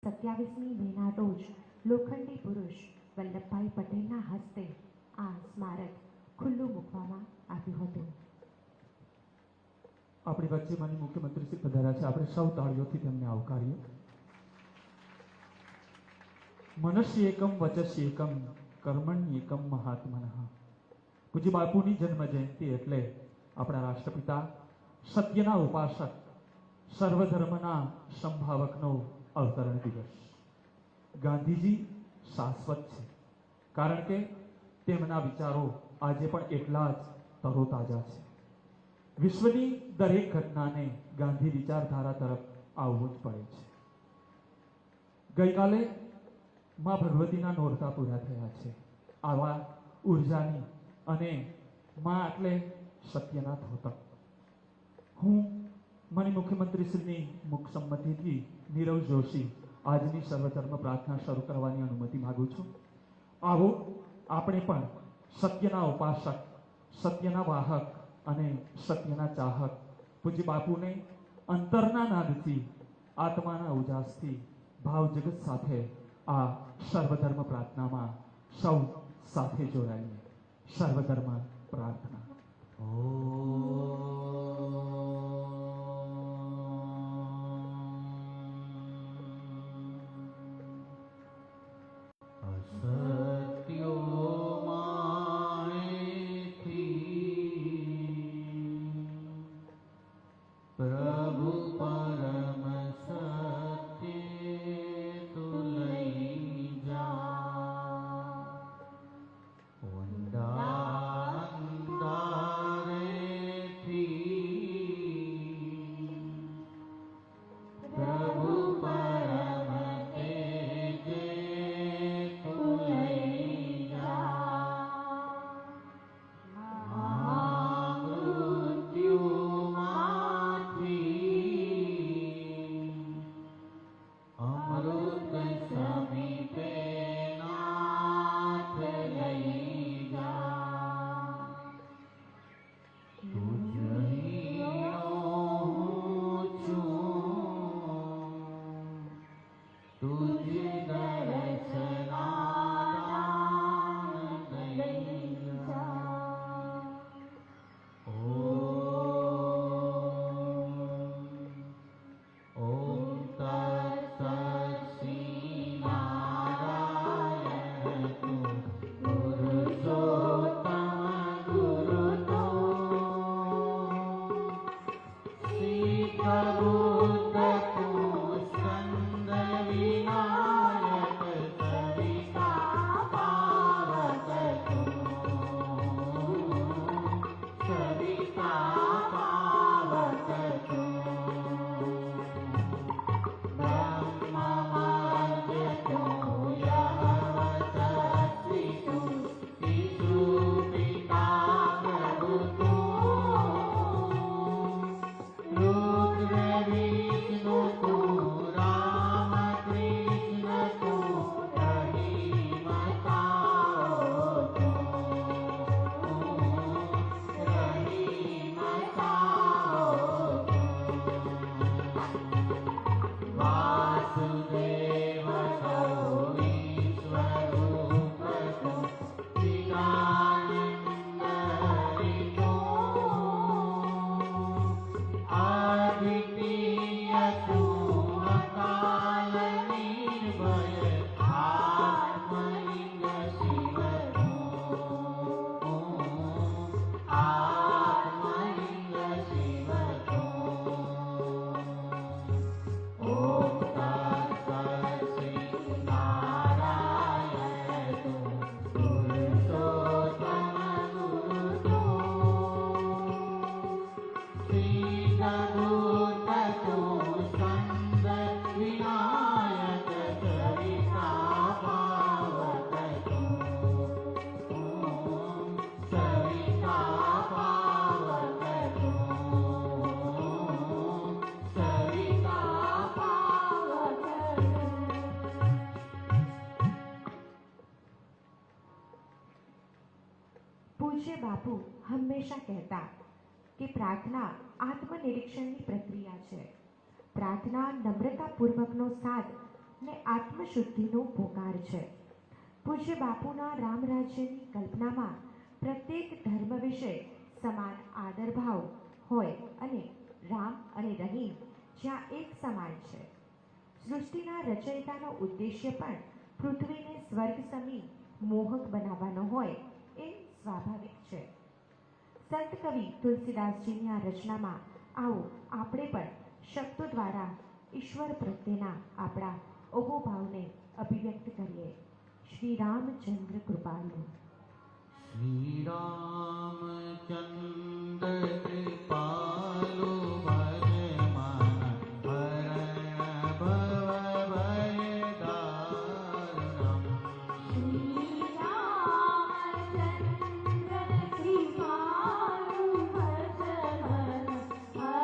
27મી મેના રોજ લોખંડી પુરુષ વલ્લભભાઈ પટેલના હસ્તે આ સ્મારક ખુલ્લું મૂકવામાં આવ્યું હતું. આપણી વચ્ચે માનનીય મુખ્યમંત્રી શ્રી પધાર્યા છે. આપણે સૌ તાળીઓથી તેમને આવકારીએ. મનસ્ય એકમ વચસ્ય એકમ કર્મણ્ય એકમ મહાત્મનઃ. પૂજ્ય બાપુની જન્મ જયંતિ એટલે આપણા રાષ્ટ્રપિતા, સત્યના ઉપાસક, સર્વધર્મના સંભાવકનો અવતરણ દિવસ. ગાંધીજી શાશ્વત છે, કારણ કે તેમના વિચારો આજે પણ એટલા જ તરોતાજા છે. વિશ્વની દરેક ઘટનાને ગાંધી વિચારધારા તરફ આવવું જ પડે છે. ગઈકાલે મા ભગવતીના નોરતા પૂરા થયા છે. આવા ઉર્જાની અને મા એટલે સત્યના ધોતક. હું મારી મુખ્યમંત્રીશ્રીની મુખ સંમતિથી નીરવ જોશી આજની સર્વધર્મ પ્રાર્થના શરૂ કરવાની અનુમતિ માગું છું. આવો આપણે પણ સત્યના ઉપાસક, સત્યના વાહક અને સત્યના ચાહક પૂજ્ય બાપુને અંતરના નાદથી, આત્માના ઉજાસથી, ભાવ જગત સાથે આ સર્વધર્મ પ્રાર્થનામાં સૌ સાથે જોડાઈએ. સર્વધર્મ પ્રાર્થના. प्रभु परम सत्य तु लई जा प्रभु परम तेज तु लई जा महामृत्यु अमृत समीपे नाथ लई जा तुझहियो तुझ दर्शनादान लई जा. ओम तत्सत् श्री नारायण तु पुरुषोत्तम गुरुतो श्री प्रबुद्ध तु स्कंद विनायक सविता पावक तु सविता पावक तु ब्रह्ममार्ग तु यहवतस्ति तु पितृ पिता प्रभु तु रुद्र विष्णु तु राम कृष्ण तु रहीमताओ तु रहीमताओ तु वासुदेव सौ विश्वरूप तु चिदानंद हरितो अद्वितीय तु अकाल निर्भय आत्मलिंग शिव तु आत्मलिंग शिव तु. ओम तत्सत् श्री नारायण तु पुरुषोत्तम गुरुतो श्री प्रबुद्ध तु स्कंद विनायक सविता पावक तु सविता पावक तु सविता पावक तु. પૂજ્ય બાપુ હંમેશા કહેતા કે પ્રાર્થના આત્મનિરીક્ષણની પ્રક્રિયા છે. પ્રાર્થના નમ્રતાપૂર્વકનો સાથ ને આત્મશુદ્ધિનો પોકાર છે. પૂજ્ય બાપુના રામ રાજ્યની કલ્પનામાં પ્રત્યેક ધર્મ વિશે સમાન આદરભાવ હોય અને રામ અને રહીમ જ્યાં એક સમાન છે. સૃષ્ટિના રચયિતાનો ઉદ્દેશ્ય પણ પૃથ્વીને સ્વર્ગ સમી મોહક બનાવવાનો હોય એ સ્વાભાવિક છે. સંત કવિ તુલસીદાસજીની આ રચનામાં આવો આપણે પણ શબ્દો દ્વારા ઈશ્વર પ્રત્યેના આપણા અહોભાવને અભિવ્યક્ત કરીએ. શ્રી રામચંદ્ર કૃપાલુ. શ્રી રામચંદ્ર કૃપાલુ ભજમાન હરણ ભવ ભય દારુણમ. શ્રી રામચંદ્ર કૃપાલુ ભજમન હરણ ભવ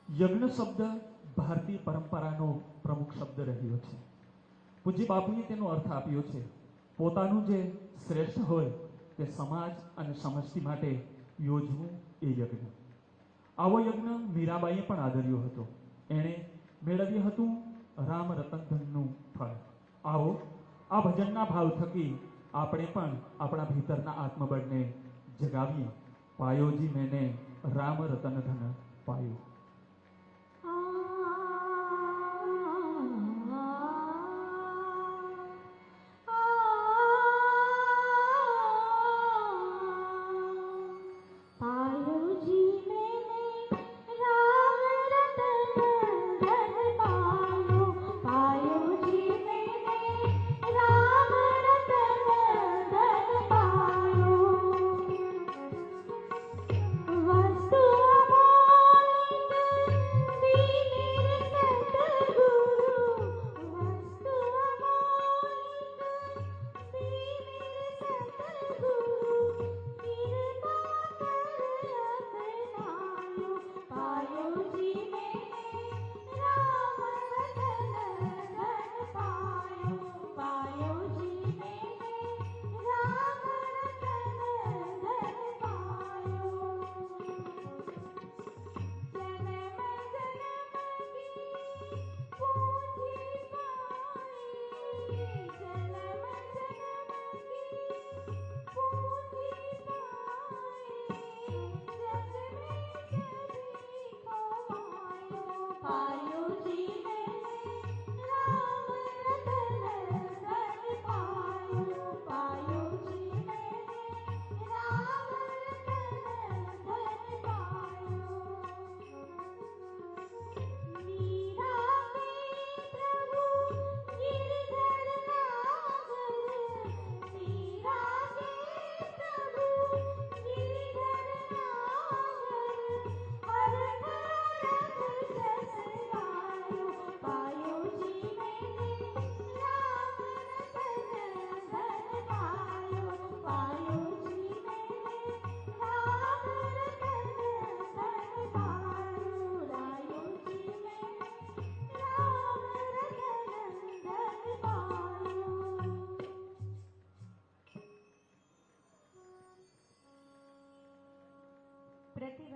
યજ્ઞ શબ્દ ભારતીય પરંપરાનો પ્રમુખ શબ્દ રહ્યો છે. પૂજ્ય બાપુએ તેનો અર્થ આપ્યો છે. પોતાનું જે શ્રેષ્ઠ હોય તે સમાજ અને સમષ્ટિ માટે યોજવું એ યજ્ઞ. આવો યજ્ઞ મીરાબાઈએ પણ આદર્યો હતો. એણે મેળવ્યું હતું રામ રતન ધનનું ફળ. આવો આ ભજનના ભાવ થકી આપણે પણ આપણા ભીતરના આત્મબળને જગાવીએ. પાયોજી મેને રામ રતન ધન પાયો. પાયો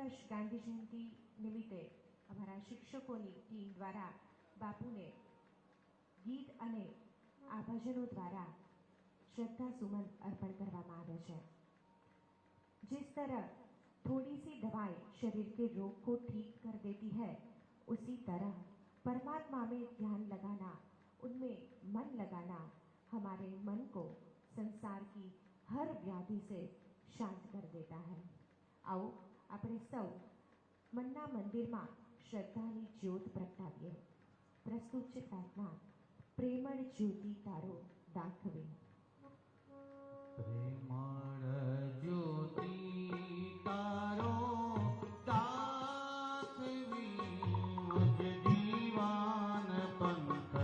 વર્ષ ગાંધી જયંતિ નિમિત્તે અમારા શિક્ષકોની ટીમ દ્વારા બાપુને ગીત અને આભજનો દ્વારા श्रद्धा सुमन अर्पण કરવામાં આવે છે। जिस तरह थोड़ी सी दवाई शरीर के रोग को ठीक कर देती है, उसी तरह परमात्मा में ध्यान लगाना, उनमें मन लगाना हमारे मन को संसार की हर व्याधि से शांत कर देता है। आओ આપણે સૌ મનના મંદિરમાં શ્રદ્ધાની જ્યોત પ્રગટાવીએ। પ્રસ્તુત છે પ્રાર્થના પ્રેમળ જ્યોતિ તારો દાખવે। પ્રેમળ જ્યોતિ તારો દાખવી, મુજ જીવન પંથ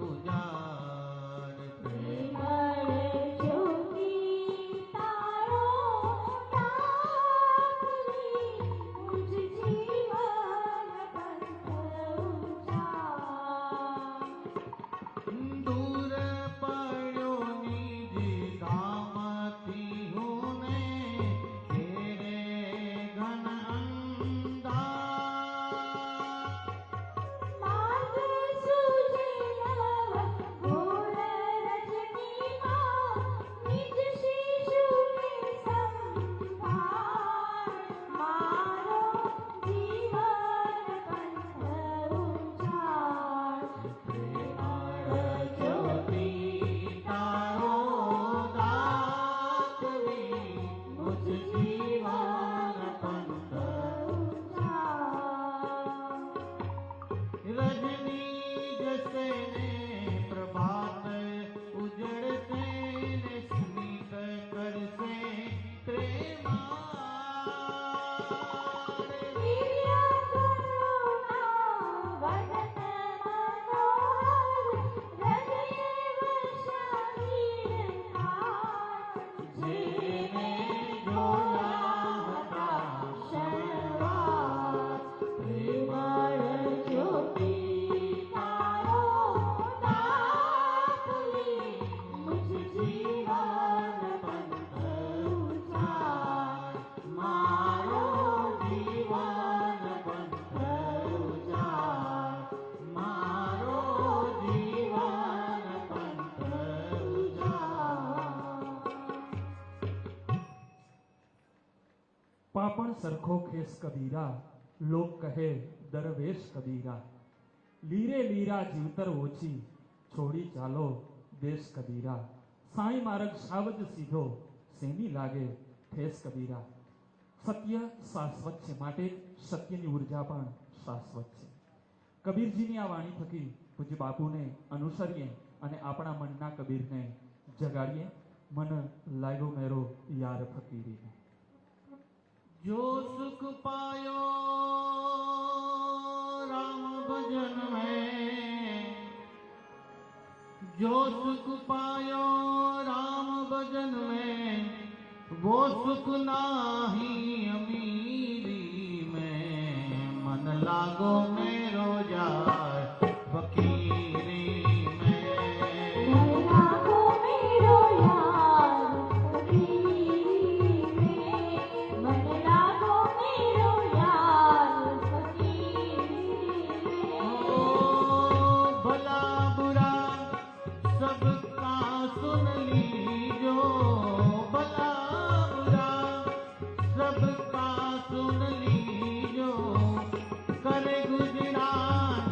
ઉજાડ। પ્રેમળ જ્યોતિ તારો દાખવી, મુજ જીવન પંથ ઉજાડ। દૂર પડ્યો નિજ ધામથી હું ને, તેરે ઘન અંધાર। માર્ગ સૂજે નવ ઘોર રજનીમાં, નિજ શિશુને સંભાળ। મારો જીવન પંથ ઉજાડ। પ્રેમળ જ્યોતિ તારો દાખવી, મુજ જીવન પંથ ઉજાડ। રજની જશે ને પ્રભાત ઉજળશે ને, સ્મિત કરશે પ્રેમાળ। દિવ્ય કરુણા વદન મનોહર, હૃદય વશાવીર થાળ। જેને જોયા હતા શરૂઆત, પ્રેમળ જ્યોતિ તારો દાખવી, મુજ જીવન પંથ ઉજાડ। મારો જીવન પંથ ઉજાડ। મારો જીવન પંથ ઉજાડ। પાપણ સરખો ખેસ કબીરા, લોક કહે દરવેશ કબીરા। લીરે લીરા જીવતર ઓછી, છોડી ચાલો દેશ કબીરા। સાંઈ માર્ગ સાવજ સીધો, સેની લાગે ઠેસ કબીરા। સત્ય શાશ્વત છે, માટે સત્યની ઉર્જા પણ શાશ્વત છે। કબીરજીની આ વાણી થકી પૂજ્ય બાપુને અનુસરીએ અને આપણા મનના કબીરને જગાડીએ। મન લાગ્યો મેરો યાર ફકીરી। जो सुख पायो राम भजन में, जो सुख पायो राम भजन में, वो सुख नाही अमीरी में। मन लागो मेरो यार फकीरी में। मन लागो मेरो यार फकीरी में। मन लागो मेरो यार फकीरी में। ओ भला बुरा सबका सुन लीजो, भला बुरा सबका सुन लीजो। करे गुजरान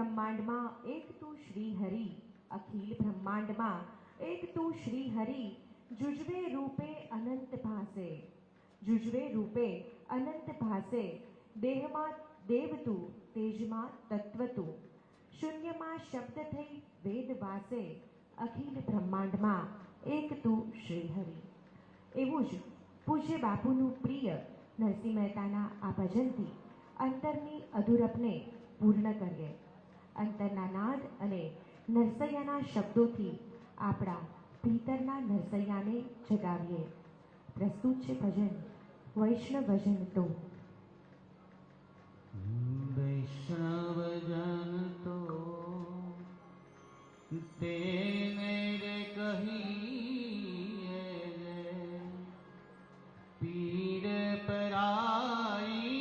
બ્રહ્માંડમાં એક તું શ્રી હરિ, અખિલ બ્રહ્માંડમાં એક તું શ્રી હરિ, જુજવે રૂપે અનંત ભાસે, જુજવે રૂપે અનંત ભાસે, દેહમાં દેવ તું, તેજમાં તત્વ તું, શૂન્યમાં શબ્દ થઈ વેદ વાસે, અખિલ બ્રહ્માંડમાં એક તું શ્રી હરિ. એવું જ પૂજ્ય બાપુનું પ્રિય નરસિંહ મહેતાના આ ભજનથી અંતરની અધૂરપને પૂર્ણ કરીએ. અંતરના નાદ અને નરસૈયાના શબ્દોથી આપણા ભીતરના નરસૈયાને જગાવીએ. પ્રસ્તુત છે ભજન વૈષ્ણવ ભજન તો. વૈષ્ણવજન તો તેને રે કહીએ રે, પીર પરાઈ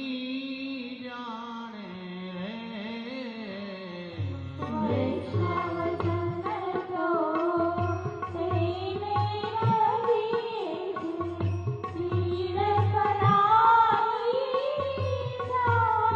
જાણે રે. વૈષ્ણવજન તો તેને કહીએ પીર પરાઈ જાણે.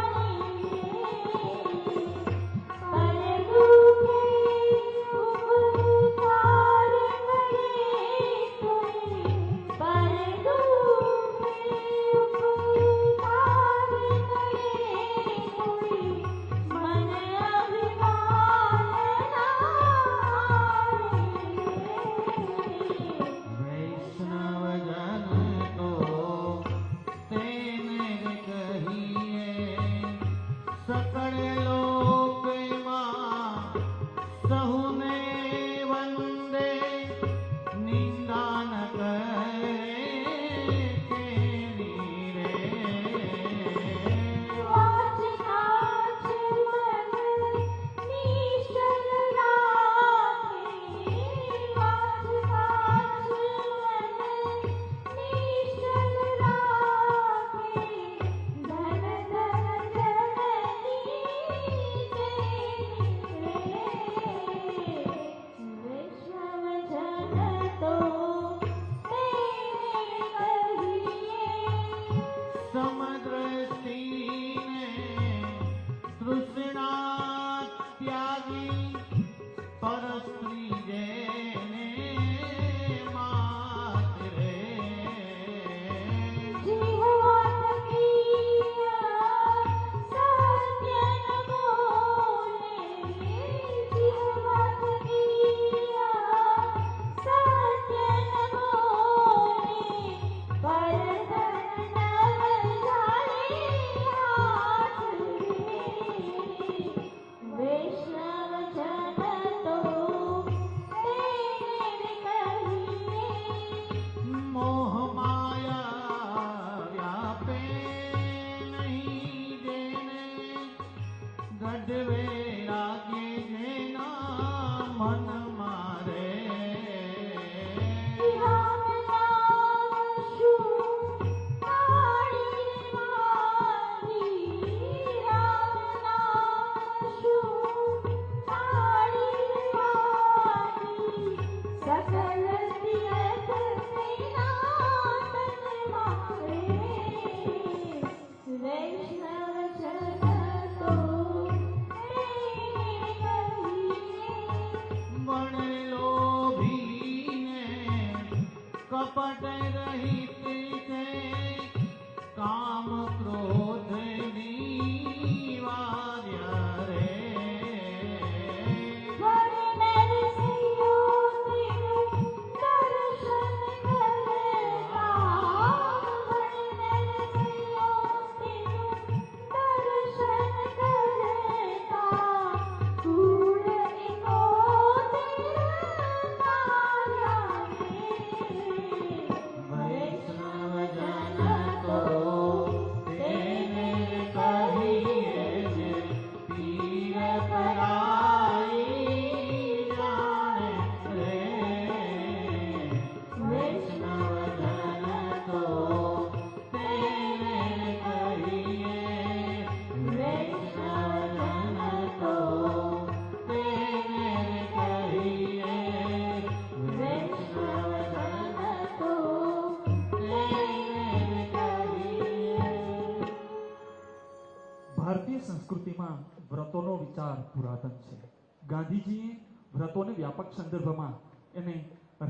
ભારતીય સંસ્કૃતિમાં વ્રતોનો વિચાર પુરાતન છે. ગાંધીજીએ વ્રતોને વ્યાપક સંદર્ભમાં એને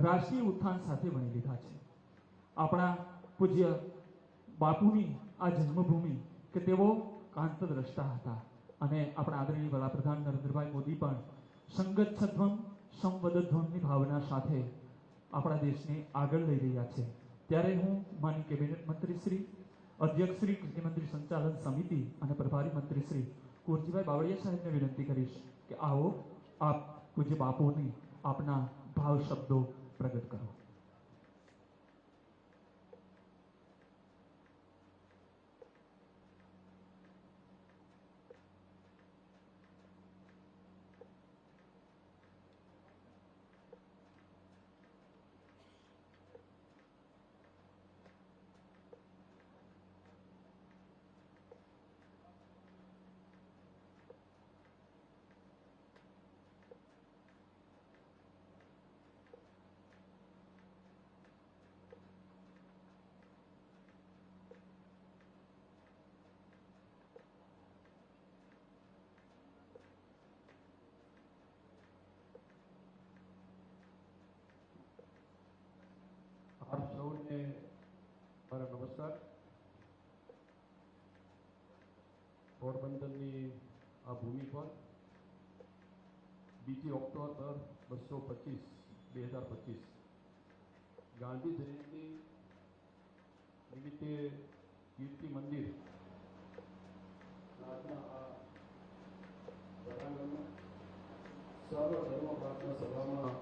રાષ્ટ્રીય ઉત્થાન સાથે વણી લીધા છે. આપણા પૂજ્ય બાપુની આ જન્મભૂમિ કે તેઓ કાંતદ્રષ્ટા હતા અને આપણા આદરણીય વડાપ્રધાન નરેન્દ્રભાઈ મોદી પણ સંગચ્છધ્વમ સંવદધ્વમની ભાવના સાથે આપણા દેશને આગળ લઈ રહ્યા છે. ત્યારે હું માનનીય કેબિનેટ મંત્રી શ્રી, અધ્યક્ષ શ્રી, કૃષિ મંત્રી સંચાલન સમિતિ અને પ્રભારી મંત્રી શ્રી કુરજીભાઈ બાવળિયા સાહેબને વિનંતી કરીશ કે આવો આપ પૂજ્ય બાપુની આપના ભાવ શબ્દો પ્રગટ કરો. આપ સૌને મારા નમસ્કાર. પોરબંદરની આ ભૂમિ પર 2 ઓક્ટોબર 2025 ગાંધી જયંતિ નિમિત્તે કીર્તિ મંદિર આજના આ પટાંગણમાં સર્વ ધર્મ પ્રાર્થના સભામાં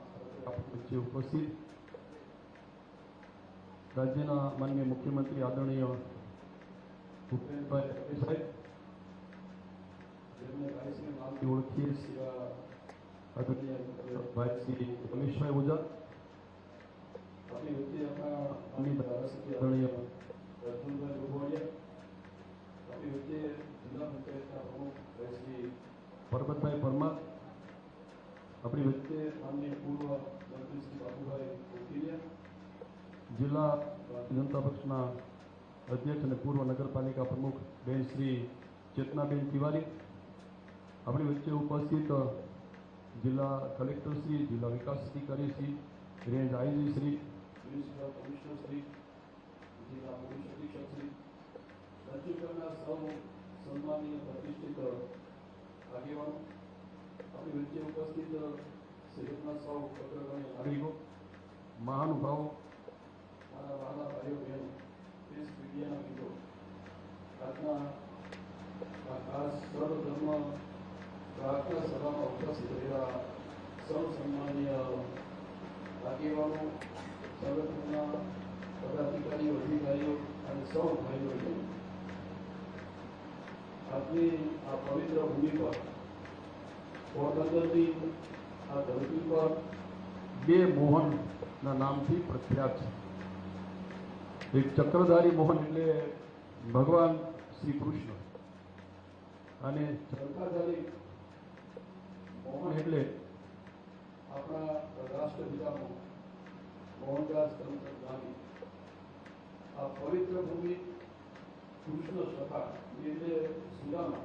આપણી વચ્ચે ઉપસ્થિત રાજ્યના માનનીય મુખ્યમંત્રી આદરણીય ભૂપેન્દ્રભાઈ પટેલ સાહેબ, જેમને ભાઈશ્રી નામથી ઓળખીએ છીએ આદરણીય ભાઈ શ્રી રમેશભાઈ ઓઝા, આપણી વચ્ચે આપણા માનનીય ધારાસભ્ય આદરણીય અર્જુનભાઈ ગોગવાડિયા, આપણી વચ્ચે જિલ્લા પંચાયતના પ્રમુખ ભાઈ શ્રી પરબતભાઈ પરમાર, આપણી વચ્ચે માનનીય પૂર્વ મંત્રી શ્રી બાબુભાઈ કોકિલિયા, જિલ્લા ભારતીય જનતા પક્ષના અધ્યક્ષ અને પૂર્વ નગરપાલિકા પ્રમુખ બેન શ્રી ચેતનાબેન તિવારી, આપણી વચ્ચે ઉપસ્થિત જિલ્લા કલેક્ટર શ્રી, જિલ્લા વિકાસ અધિકારી Shri, range IG Shri, municipal commissioner Shri, જિલ્લા પોલીસ અધિક્ષક શ્રી, રાજ્યભરના સૌ સન્માનીય પ્રતિષ્ઠિત આગેવાનો, આપણી વચ્ચે ઉપસ્થિત શહેરના સૌ પત્રકારો નાગરિકો, મહાનુભાવો, મારા વહાલા ભાઈઓ બહેનો, દેશ મીડિયાના મિત્રો, આજના આ ખાસ સર્વધર્મ પ્રાર્થના સભામાં ઉપસ્થિત રહેલા સૌ સન્માનીય આગેવાનો, સંગઠનના પદાધિકારીઓ, અધિકારીઓ અને સૌ ભાઈઓ બહેનો, આજની આ પવિત્ર ભૂમિ પર પોરબંદરની આ ધરતી પર 2 મોહનના નામથી પ્રખ્યાત છે. એક ચક્રધારી મોહન એટલે ભગવાન શ્રી કૃષ્ણ અને ચરખાધારી મોહન એટલે આપણા રાષ્ટ્રપિતા મોહનદાસ કરમચંદ ગાંધી. આ પવિત્ર ભૂમિ કૃષ્ણ સખા એટલે સુદામા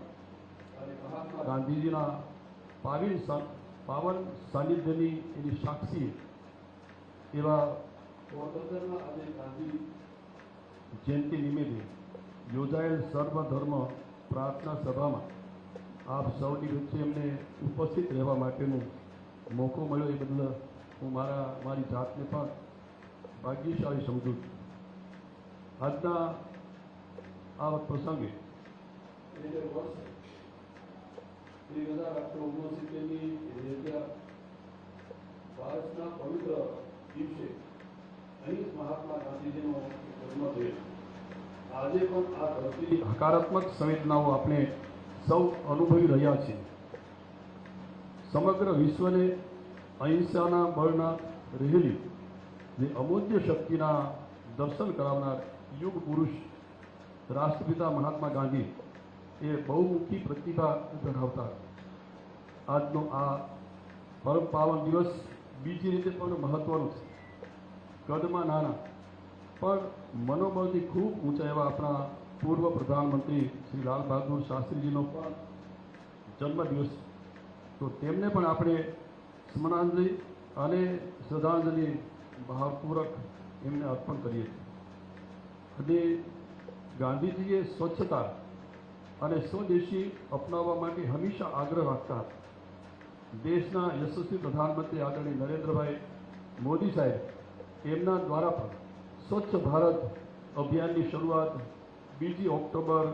અને મહાત્મા ગાંધીજીના પાવન સાનિધ્યની એની સાક્ષી એવા પોરબંદરના આજે ગાંધી જયંતિ નિમિત્તે યોજાયેલ સર્વધર્મ પ્રાર્થના સભામાં આપ સૌની વચ્ચે અમને ઉપસ્થિત રહેવા માટેનો મોકો મળ્યો એ બદલ હું મારી જાતને પણ ભાગ્યશાળી સમજું છું. આજના આ પ્રસંગે એટલે વર્ષ 2069ની ભારતના પવિત્ર દિવસે અહીં મહાત્મા ગાંધીજીનો જન્મ થયો. આજે પણ આ ધરતી હકારાત્મક સંવેદનાઓ આપણે સૌ અનુભવી રહ્યા છીએ. સમગ્ર વિશ્વને અહિંસાના બળના રહેલી જે અમૂલ્ય શક્તિના દર્શન કરાવનાર યુગ પુરુષ રાષ્ટ્રપિતા મહાત્મા ગાંધી એ બહુમુખી પ્રતિભા ધરાવતા આજનો આ પરમ પાવન દિવસ બીજી રીતે પણ મહત્વનું છે. કદમાં નાના પણ મનોબળથી ખૂબ ઊંચા એવા આપણા પૂર્વ પ્રધાનમંત્રી શ્રી લાલ બહાદુર શાસ્ત્રીજીનો પણ જન્મદિવસ છે. તો તેમને પણ આપણે સ્મરણાંજલિ અને શ્રદ્ધાંજલિ ભાવપૂર્વક એમને અર્પણ કરીએ છીએ. અને ગાંધીજીએ સ્વચ્છતા અને સ્વદેશી અપનાવવા માટે હંમેશા આગ્રહ રાખતા હતા. દેશના યશસ્વી પ્રધાનમંત્રી આદરણીય નરેન્દ્રભાઈ મોદી સાહેબ એમના દ્વારા પણ સ્વચ્છ ભારત અભિયાનની શરૂઆત 2 ઓક્ટોબર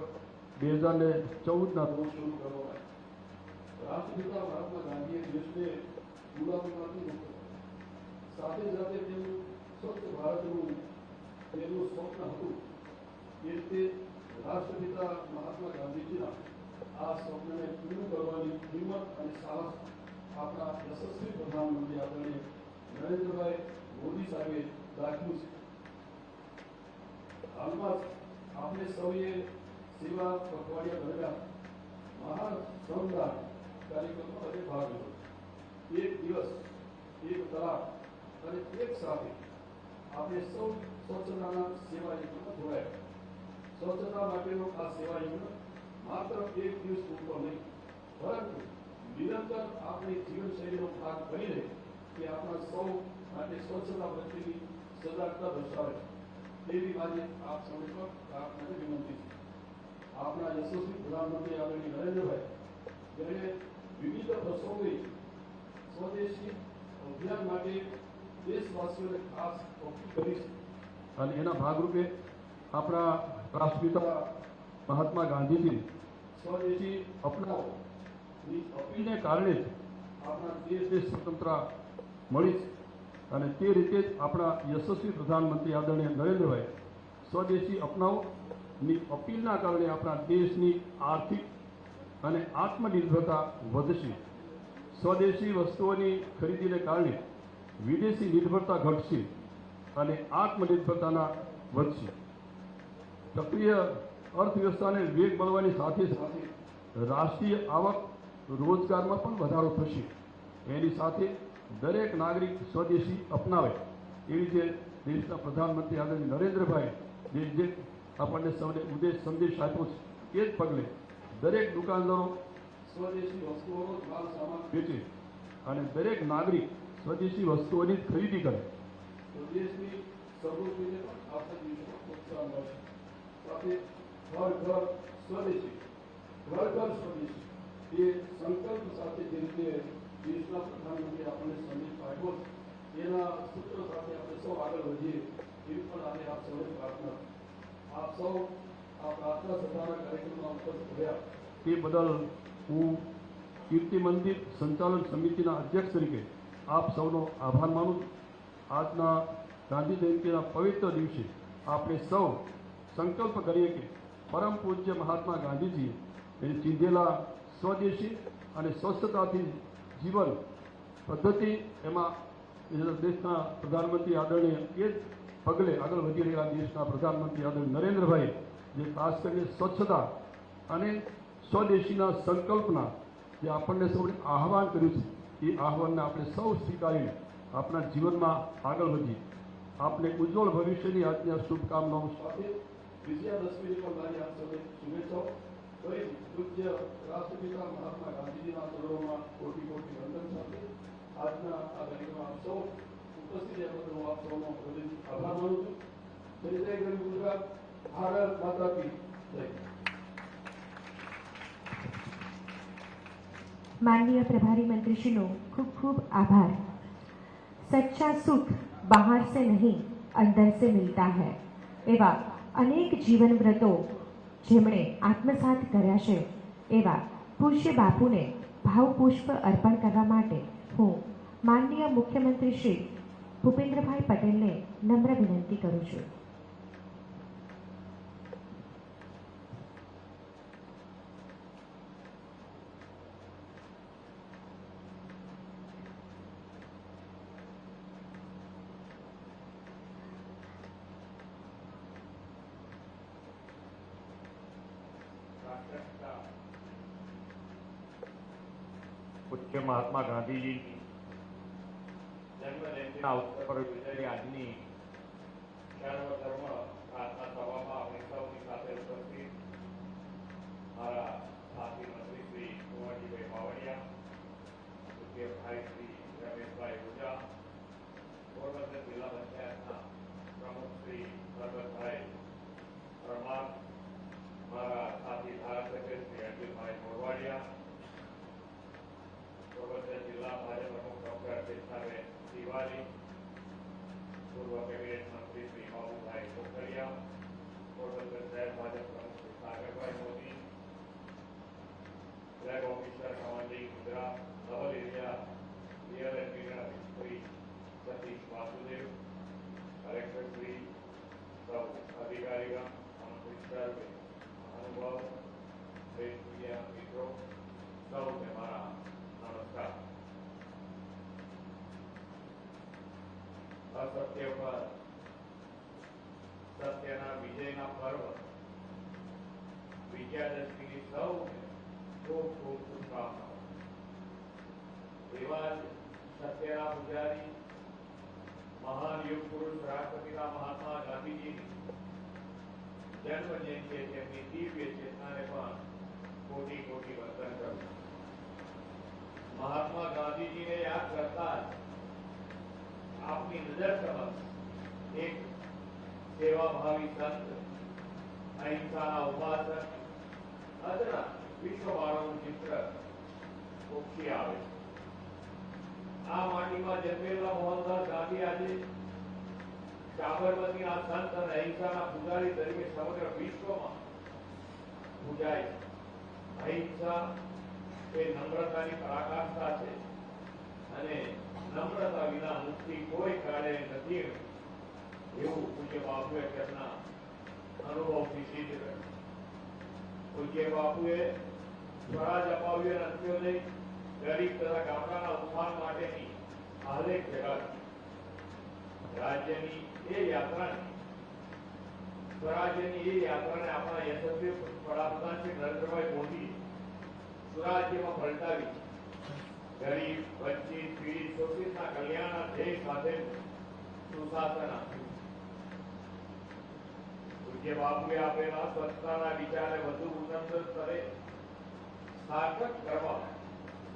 2014ના રોજ શરૂ કરવામાં આવી. રાષ્ટ્રપિતા મહાત્મા ગાંધીએ દેશને ગુલામીમાંથી મુક્ત કર્યો. સાથે સાથે તેમનું સ્વચ્છ ભારતનું જેનું સ્વપ્ન હતું એ રીતે રાષ્ટ્રપિતા મહાત્મા ગાંધીજીના આ સ્વપ્નને પૂર્ણ કરવાની હિંમત અને સાહસ આપણા યશસ્વી પ્રધાનમંત્રી આદરણીય નરેન્દ્રભાઈ મોદી સાહેબે દાખ્યું છે. હાલમાં આપણે સૌએ સેવા પખવાડિયા દરમિયાન મહાન શ્રમદાન કાર્યક્રમમાં આજે ભાગ લીધો. એક દિવસ, એક કલાક અને એક સાથે આપણે સૌ સ્વચ્છતાના સેવા યજ્ઞમાં જોડાયા. સ્વચ્છતા માટેનો આ સેવા યજ્ઞ માત્ર એક દિવસ પૂરતો નહીં, પરંતુ નિરંતર આપણી જીવનશૈલીનો ભાગ બની રહે કે આપણા સૌ માટે સ્વચ્છતા પ્રત્યેની સજાગતા દર્શાવે તેવી મારી આપ સૌને પર પ્રાર્થનાની વિનંતી છે. આપણા યશસ્વી પ્રધાનમંત્રી આદરણીય નરેન્દ્રભાઈ જેણે વિવિધ પ્રસંગોએ સ્વદેશી અભિયાન માટે દેશવાસીઓને ખાસ અપીલ કરી છે. અને એના ભાગરૂપે આપણા રાષ્ટ્રપિતા મહાત્મા ગાંધીજી સ્વદેશી અપનાવોની અપીલને કારણે જ આપણા દેશને સ્વતંત્રતા મળી છે. અને તે રીતે જ આપણા યશસ્વી પ્રધાનમંત્રી આદરણીય નરેન્દ્રભાઈ સ્વદેશી અપનાવોની અપીલના કારણે આપણા દેશની આર્થિક અને આત્મનિર્ભરતા વધશે. સ્વદેશી વસ્તુઓની ખરીદીને કારણે વિદેશી નિર્ભરતા ઘટશે અને આત્મનિર્ભરતાના વધશે. સક્રિય અર્થવ્યવસ્થાને વેગ મળવાની સાથે સાથે રાષ્ટ્રીય આવક રોજગારમાં પણ વધારો થશે. એની સાથે દરેક નાગરિક સ્વદેશી અપનાવે એવી જે દેશના પ્રધાનમંત્રી આદરણીય નરેન્દ્રભાઈ જે આપણને સૌને ઉદ્દેશ સંદેશ આપ્યો છે એ જ પગલે દરેક દુકાનદારો સ્વદેશી વસ્તુઓનો જ માલ સામાન વેચે અને દરેક નાગરિક સ્વદેશી વસ્તુઓની જ ખરીદી કરે તો દેશની સમૃદ્ધિને પણ આવતા દિવસોમાં પ્રોત્સાહન મળશે. સાથે ઘર ઘર સ્વદેશી, ઘર ઘર સ્વદેશી એ સંકલ્પ સાથે જે રીતે દેશના પ્રધાનમંત્રી આપણને સંદેશ આપ્યો છે એના સૂત્ર સાથે આપણે સૌ આગળ વધીએ એવી પણ આજે આપ સૌને પ્રાર્થના. આપ સૌ આ પ્રાર્થના સભાના કાર્યક્રમમાં ઉપસ્થિત રહ્યા તે બદલ હું કીર્તિ મંદિર સંચાલન સમિતિના અધ્યક્ષ તરીકે આપ સૌનો આભાર માનું છું. આજના ગાંધી જયંતિના પવિત્ર દિવસે આપણે સૌ સંકલ્પ કરીએ કે પરમ પૂજ્ય મહાત્મા ગાંધીજીએ એને ચીંધેલા સ્વદેશી અને સ્વસ્થતાથી જીવન પદ્ધતિ એમાં દેશના પ્રધાનમંત્રી આદરણીય એ જ પગલે આગળ વધી રહેલા દેશના પ્રધાનમંત્રી આદરણીય નરેન્દ્રભાઈ જે ખાસ કરીને સ્વચ્છતા અને સ્વદેશીના સંકલ્પના જે આપણને સૌને આહવાન કર્યું છે એ આહવાનને આપણે સૌ સ્વીકારીને આપણા જીવનમાં આગળ વધીએ. આપને ઉજ્જવળ ભવિષ્યની આજની આ શુભકામનાઓ સાથે વિજયાદશમીની પણ મારી આપ સૌને શુભેચ્છાઓ. પૂજ્ય રાષ્ટ્રપિતા મહાત્મા ગાંધીજીના ચરણોમાં કોટી કોટી વંદન સાથે આજના આ કાર્યક્રમમાં આપ સૌ ઉપસ્થિત રહ્યા બદલ હું આપ સૌનો હૃદયથી આભાર માનું છું. જય જય ગરીબ ગુજરાત, ભારત માતા કી જય. माननीय प्रभारी मंत्री श्री नो खूब खूब आभार. सच्चा सुख बाहर से नहीं अंदर से मिलता है एवा अनेक जीवन व्रतो જેમણે આત્મસાત કર્યા છે એવા પૂજ્ય બાપુને ભાવપુષ્પ અર્પણ કરવા માટે હું માનનીય મુખ્યમંત્રી શ્રી ભૂપેન્દ્રભાઈ પટેલને નમ્ર વિનંતી કરું છું. પૂજ્ય મહાત્મા ગાંધીજીની જન્મજયંતિના અવસર પર યોજાયેલી આજની સર્વધર્મ પ્રાર્થના સભામાં આપણી સૌની સાથે ઉપસ્થિત રવિભાઈ મોરવાડિયા, પોરબંદર જિલ્લા ભાજપ પ્રમુખ ડોક્ટર કૃષ્ણાબેન તિવારી, પૂર્વ કેબિનેટ મંત્રી શ્રી બાબુભાઈ પોખરિયા, પોરબંદર શહેર ભાજપ પ્રમુખ Shri Sagarbhai Modi, flag officer commanding Gujarat naval area રિયલ એન્જિનિયર શ્રી સતીશ વાસુદેવ, કલેક્ટર શ્રી, સૌ અધિકારીગણ, ઓફિસર, મહાનુભાવ, પ્રેસ મીડિયા મિત્રો, સૌને મારા નમસ્કાર. અસત્ય પર સત્યના વિજયના પર્વ વિજયાદશમીની સૌને ખૂબ ખૂબ શુભકામનાઓ. એવા જ સત્યના પૂજારી મહાન યુગ પુરુષ રાષ્ટ્રપિતા મહાત્મા ગાંધીજીની જન્મ જયંતિ તેમની દિવ્ય ચેતનાને પણ કોટી કોટી વંદન કરું. મહાત્મા ગાંધીજીને યાદ કરતા જ આપની નજર સમક્ષ એક સેવાભાવી સંત, અહિંસાના ઉપાસક, અદના વિશ્વવાળાનું ચિત્ર ઉપસી આવે. આ માટીમાં જન્મેલા મોહનદાસ ગાંધી આજે સાબરમતીના સંત અને અહિંસાના પૂજારી તરીકે સમગ્ર વિશ્વમાં પૂજાય છે. અહિંસા એ નમ્રતાની પરાકાષ્ઠા છે અને નમ્રતા વિના મુક્તિ કોઈ કાળે નથી, એવું પૂજ્ય બાપુએ તેમના અનુભવથી સિદ્ધ કર્યું. પૂજ્ય બાપુએ સ્વરાજ અપાવ્યો અંત્યોદય, ગરીબ તથા ગામડાના ઉત્થાન માટેની આલેખ જગાડી. રાજ્યની એ યાત્રાને, સ્વરાજ્યની એ યાત્રાને આપણા યશસ્વી વડાપ્રધાન શ્રી નરેન્દ્રભાઈ મોદી સુરાજ્યમાં પલટાવી ગરીબ, વંચિત, પીડિત, શોષિતના કલ્યાણના ધ્યેય સાથે સુશાસન આપ્યું. પૂજ્ય બાપુએ આપેલા સ્વચ્છતાના વિચારને વધુ ઉન્નત સ્તરે સાર્થક કરવા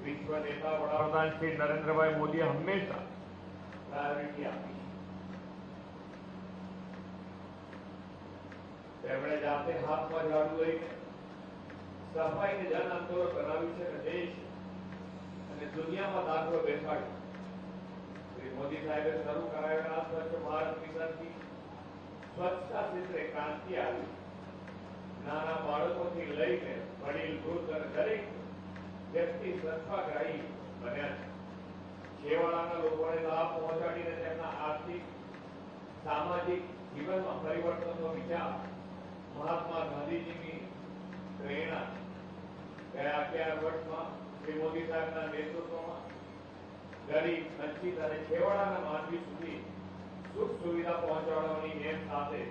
વિશ્વ નેતા વડાપ્રધાન શ્રી નરેન્દ્રભાઈ મોદીએ હંમેશા પ્રાયોરિટી આપી. તેમણે જાતે હાથમાં ઝાડુ લઈને સફાઈને જન આંદોલન બનાવ્યું છે અને દેશ અને દુનિયામાં દાખલો બેસાડ્યો. શ્રી મોદી સાહેબે શરૂ કરાવેલા સ્વચ્છ ભારત મિશનથી સ્વચ્છતા ક્ષેત્રે ક્રાંતિ આવી. નાના બાળકોથી લઈને વડીલ, વૃદ્ધ અને દરેક વ્યક્તિ સ્વચ્છાગ્રાહી બન્યા છે. છેવાડાના લોકોને લાભ પહોંચાડીને તેમના આર્થિક, સામાજિક જીવનમાં પરિવર્તનનો વિચાર મહાત્મા ગાંધીજીની પ્રેરણા. ગયા 11 વર્ષમાં શ્રી મોદી સાહેબના નેતૃત્વમાં ગરીબ, વંચિત અને છેવાડાના માનવી સુધી સુખ સુવિધા પહોંચાડવાની નેમ સાથે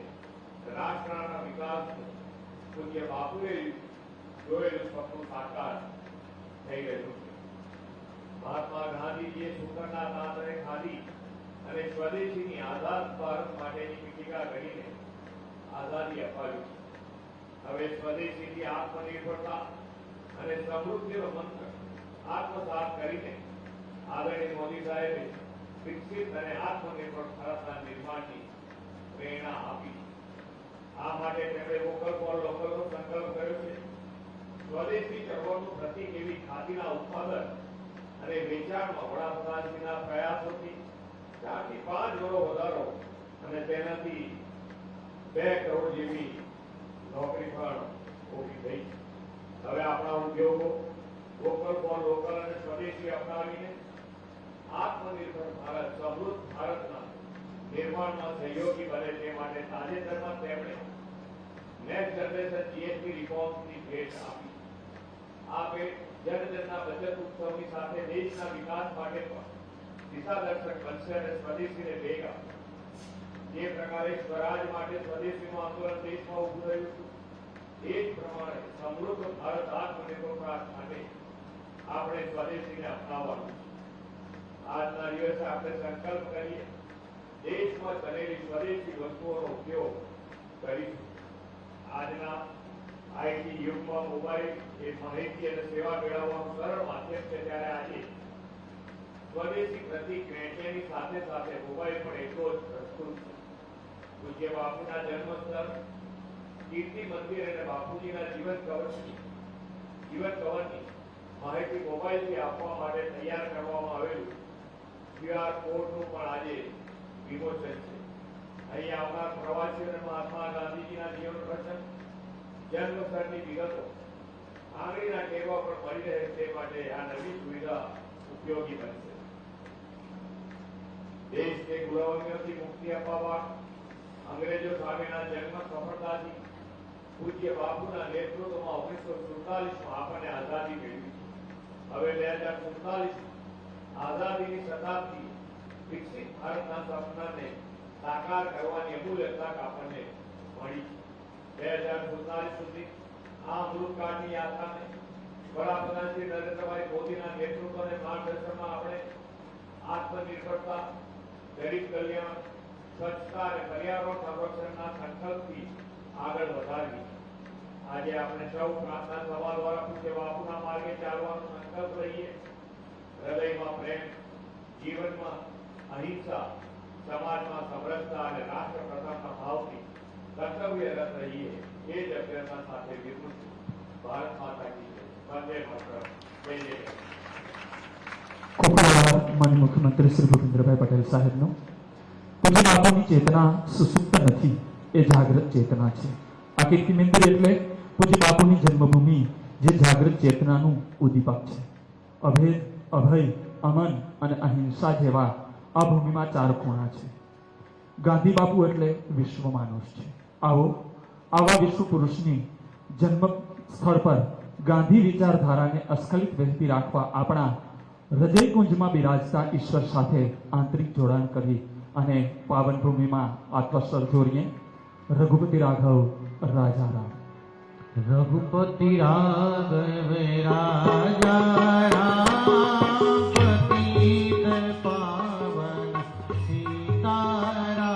રાષ્ટ્રના વિકાસનું પૂજ્ય બાપુએ જોયેલું સપનું સાકાર થઈ ગયું છે. મહાત્મા ગાંધીજીએ સૂતરના તાંતણે ખાધી અને સ્વદેશીની આઝાદ ભારત માટેની પીઠિકા કરીને આઝાદી અપાવી છે. હવે સ્વદેશીથી આત્મનિર્ભરતા અને સમૃદ્ધિનો મંત્ર આત્મસાત કરીને આદરણીય મોદી સાહેબે વિકસિત અને આત્મનિર્ભર ભારતના નિર્માણની પ્રેરણા આપી. આ માટે તેમણે વોકલ ફોર લોકલનો સંકલ્પ કર્યો છે. સ્વદેશી ચળવળનું પ્રતીક એવી ખાદીના ઉત્પાદન અને વેચાણમાં વડાપ્રધાનજીના પ્રયાસોથી 4 થી 5 ગણો વધારો અને તેનાથી 2 કરોડ જેવી નોકરી પણ ઊભી થઈ છે. હવે આપણા ઉદ્યોગો વોકલ ફોર લોકલ અને સ્વદેશી અપનાવીને આત્મનિર્ભર ભારત, સમૃદ્ધ ભારતના નિર્માણમાં સહયોગી બને તે માટે તાજેતરમાં તેમણે નેક્સ્ટ જનરેશન જીએસટી રિફોર્મ્સની ભેટ આપી. આ ભેટ જનજનના બચત ઉત્સવની સાથે દેશના વિકાસ માટે પણ દિશાદર્શક બનશે અને સ્વદેશીને વેગ આપશે. જે પ્રકારે સ્વરાજ માટે સ્વદેશીનું આંદોલન દેશમાં ઉભું થયું હતું, એ જ પ્રમાણે સમૃદ્ધ ભારત આત્મનિર્ભર ભારત માટે આપણે સ્વદેશીને અપનાવવાનું છે. આજના દિવસે આપણે સંકલ્પ કરીએ, દેશમાં બનેલી સ્વદેશી વસ્તુઓનો ઉપયોગ કરીશું. આજના આઈટી યુગમાં મોબાઈલ એ માહિતી અને સેવા મેળવવાનું સરળ માધ્યમ છે, ત્યારે આજે સ્વદેશી પ્રતિક વેચવાની સાથે સાથે મોબાઈલ પણ એટલો જ પ્રસ્તુત છે. પૂજ્ય બાપુના જન્મસ્થળ, કીર્તિ મંદિર અને બાપુજીના જીવન કવચની જીવન કવરની માહિતી મોબાઈલથી આપવા માટે તૈયાર કરવામાં આવેલું QR કોડનું પણ આજે વિમોચન છે. અહીં આવનાર પ્રવાસીઓને મહાત્મા ગાંધીજીના જીવન પ્રસંગ, જન્મસ્થળની વિગતો આંગળીના ટેરવા પર મળી રહે તે માટે આ નવી સુવિધા ઉપયોગી બનશે. દેશને ગુલામીઓથી મુક્તિ અપાવવા અંગ્રેજો સામેના જંગમાં સફળતાથી પૂજ્ય બાપુના નેતૃત્વમાં 1947માં આપણને આઝાદી મેળવી. હવે 2047 આઝાદીની શતાબ્દી વિકસિત ભારતના સપનાને સાકાર કરવાની અમૂલ્ય તક આપણને મળી. 2047 સુધી આ અમૃતકાળની યાત્રાને વડાપ્રધાન શ્રી નરેન્દ્રભાઈ મોદીના નેતૃત્વ અને માર્ગદર્શનમાં આપણે આત્મનિર્ભરતા, ગરીબ કલ્યાણ, સ્વચ્છતા અને પર્યાવરણ સંરક્ષણના સંકલ્પથી આગળ વધારવી. આજે આપણે સૌ પ્રાર્થના સભા દ્વારા પૂજ્ય બાપુના માર્ગે ચાલવાનો સંકલ્પ લઈએ. હૃદયમાં પ્રેમ, જીવનમાં અહિંસા, સમાજમાં સમરસતા અને રાષ્ટ્ર પ્રથમના ભાવથી કર્તવ્યરત રહીએ. એ જ અભ્યર્થના સાથે વિરુદ્ધ ભારત માતા કી જય. વંદે માતરમ. જય જય. ખૂબ આભાર માનનીય મુખ્યમંત્રી શ્રી ભૂપેન્દ્રભાઈ પટેલ સાહેબનો. પૂજ્ય બાપુની ચેતના સુસુપ્ત નથી, એ જાગૃત ચેતના છે. આ કીર્તિમંદિર એટલે પૂજ્ય બાપુની જન્મભૂમિ, જે જાગૃત ચેતનાનું ઉદ્દીપક છે. અભેદ, અભય, અમન અને અહિંસા જેવા આ ભૂમિમાં 4 ખૂણા છે. ગાંધી બાપુ એટલે વિશ્વ માનુષ છે. આવા વિશ્વ પુરુષની જન્મ સ્થળ પર ગાંધી વિચારધારાને અસ્ખલિત વહેતી રાખવા આપણા હૃદયકુંજમાં બિરાજતા ઈશ્વર સાથે આંતરિક જોડાણ કરી અને પાવન ભૂમિમાં આત્મસ્વર જોડીએ. રઘુપતિ રાઘવ રાજા રામ. રઘુપતિ રાઘવ રાજા રામ, પતિત પાવન સીતારામ.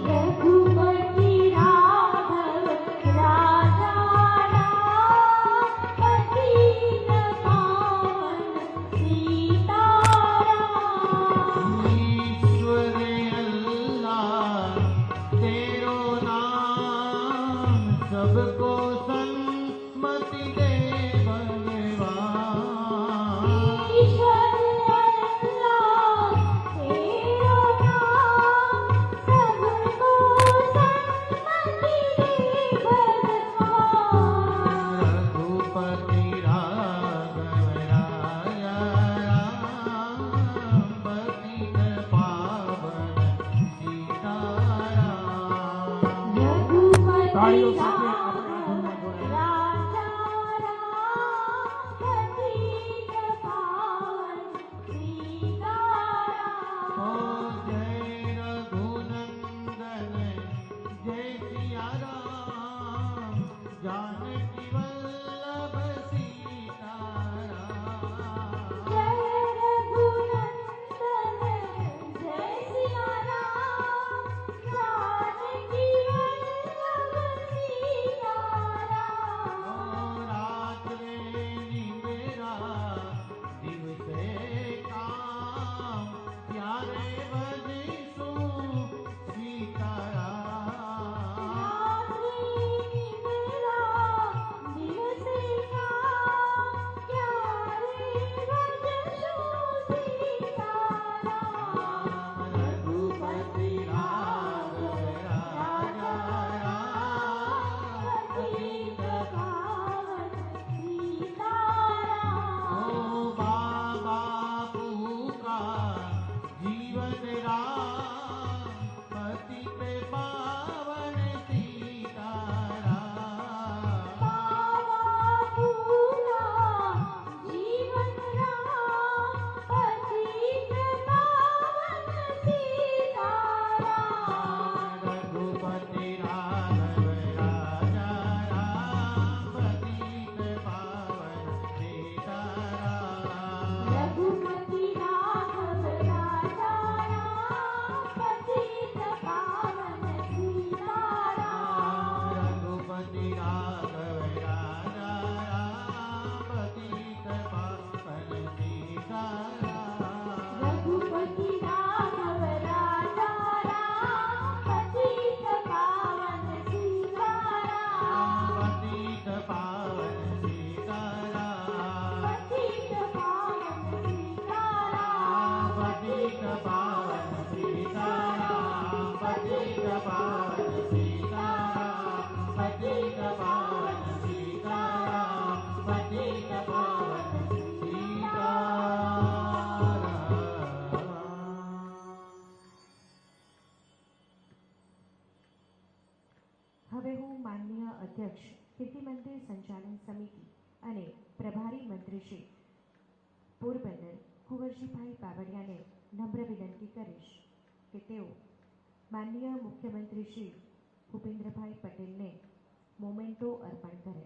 રઘુપતિ રાઘવ રાજા રામ, પતિત પાવન સીતારામ. ઈશ્વરે અલ્લાહ તેરો નામ, सबको सन्मति दे भगवान. ईश्वर अल्लाह तेरो नाम, सबको सन्मति दे भगवान. रघुपति राघव राजा राम, पतित पावन सीताराम. रघुपति તાળીઓ સાથે राघव આપણે આ ધૂનમાં જોડાઈએ. राजा राम, पतित पावन सीताराम. ओ जय रघुनंदन जय सिया राम, जानकी वल्लभ सीताराम. जय रघुनंदन जय सिया राम, जानकी वल्लभ सीताराम. रात रे निमेरा दिवसे काम, प्यारे भजिसु सीताराम. रात्रि निमेरा दिवसे काम, प्यारे भजशु सीताराम. रघुपति राघव राजा राम, पतित पावन सीताराम. ओ बाबा पूका जीवन राम, पतित पावन सीताराम. बाबा पूरा जीवन राम, पतित पावन सीताराम. रघुपति राघव राजा राम, पतित पावन सीताराम. रघुपति राघव राजा राम, पतित पावन सीताराम. रघुपति राघव राजा राम, पतित पावन सीताराम. रघुपति राघव राजा राम, पतित पावन सीताराम. पतित पावन सीताराम. કીર્તિ મંદિર સંચાલન સમિતિ અને પ્રભારી મંત્રી શ્રી પોરબંદર કુંવરજીભાઈ બાવળિયાને નમ્ર વિનંતી કરીશ કે તેઓ માનનીય મુખ્યમંત્રી શ્રી ભૂપેન્દ્રભાઈ પટેલને મોમેન્ટો અર્પણ કરે.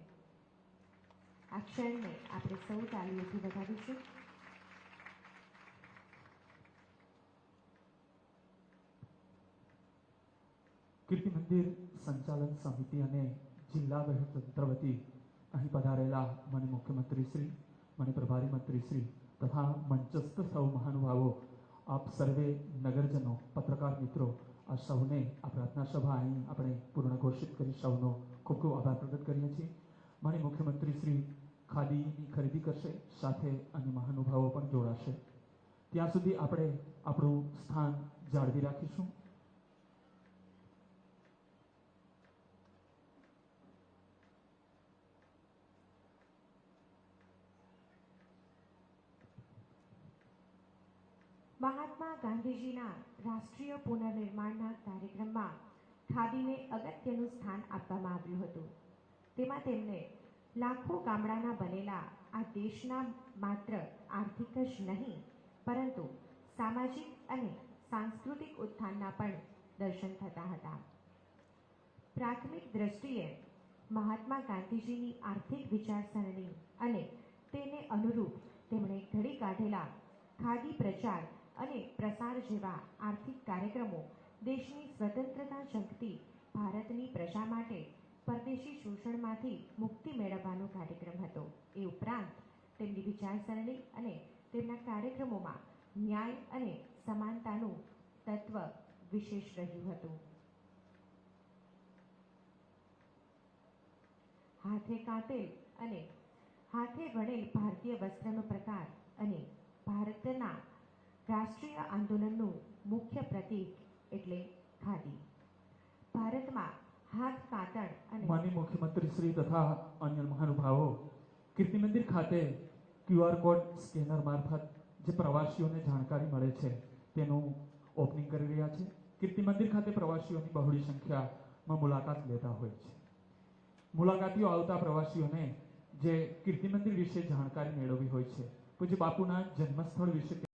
આ ક્ષણને આપણે સૌ તાલીઓથી વધાવીશું. કીર્તિ મંદિર સંચાલન સમિતિ અને જિલ્લા વહીવટીતંત્ર વતી અહીં પધારેલા માનનીય મુખ્યમંત્રી શ્રી, માનનીય પ્રભારી મંત્રી શ્રી તથા મંચસ્થ સૌ મહાનુભાવો, આપ સર્વે નગરજનો, પત્રકાર મિત્રો, આ સૌને આ પ્રાર્થના સભા અહીં આપણે પૂર્ણ ઘોષિત કરી સૌનો ખૂબ ખૂબ આભાર પ્રગટ કરીએ છીએ. માનનીય મુખ્યમંત્રી શ્રી ખાદીની ખરીદી કરશે, સાથે અન્ય મહાનુભાવો પણ જોડાશે. ત્યાં સુધી આપણે આપણું સ્થાન જાળવી રાખીશું. મહાત્મા ગાંધીજીના રાષ્ટ્રીય પુનર્નિર્માણના કાર્યક્રમમાં ખાદીને અગત્યનું સ્થાન આપવામાં આવ્યું હતું. તેમાં તેમને લાખો ગામડાના બનેલા આ દેશના માત્ર આર્થિક જ નહીં પરંતુ સામાજિક અને સાંસ્કૃતિક ઉત્થાનના પણ દર્શન થતા હતા. પ્રાથમિક દ્રષ્ટિએ મહાત્મા ગાંધીજીની આર્થિક વિચારસરણી અને તેને અનુરૂપ તેમણે ઘડી કાઢેલા ખાદી પ્રચાર અને પ્રસાર જેવા આર્થિક કાર્યક્રમો દેશની સ્વતંત્રતા ઝંખતી ભારતની પ્રજા માટે પરદેશી શોષણમાંથી મુક્તિ મેળવવાનો કાર્યક્રમ હતો. એ ઉપરાંત તેમની વિચારસરણી અને તેમના કાર્યક્રમોમાં ન્યાય અને સમાનતાનું તત્વ વિશેષ રહ્યું હતું. હાથે કાંતેલ અને હાથે વણેલ ભારતીય વસ્ત્રનો પ્રકાર અને ભારતના રાષ્ટ્રીય આંદોલનનું મુખ્ય પ્રતીક એટલે ખાદી. ભારતમાં હાથ કાતર અને માનનીય મુખ્યમંત્રી શ્રી તથા અન્ય મહાનુભાવો કીર્તિ મંદિર ખાતે QR કોડ સ્કેનર મારફત જે પ્રવાસીઓને જાણકારી મળે છે તેનું ઓપનિંગ કરી રહ્યા છે. કીર્તિ મંદિર ખાતે પ્રવાસીઓની બહોળી સંખ્યામાં મુલાકાત લેતા હોય છે. મુલાકાતીઓ આવતા પ્રવાસીઓને જે કીર્તિ મંદિર વિશે જાણકારી મેળવવી હોય છે, પૂજ્ય બાપુના જન્મસ્થળ વિશે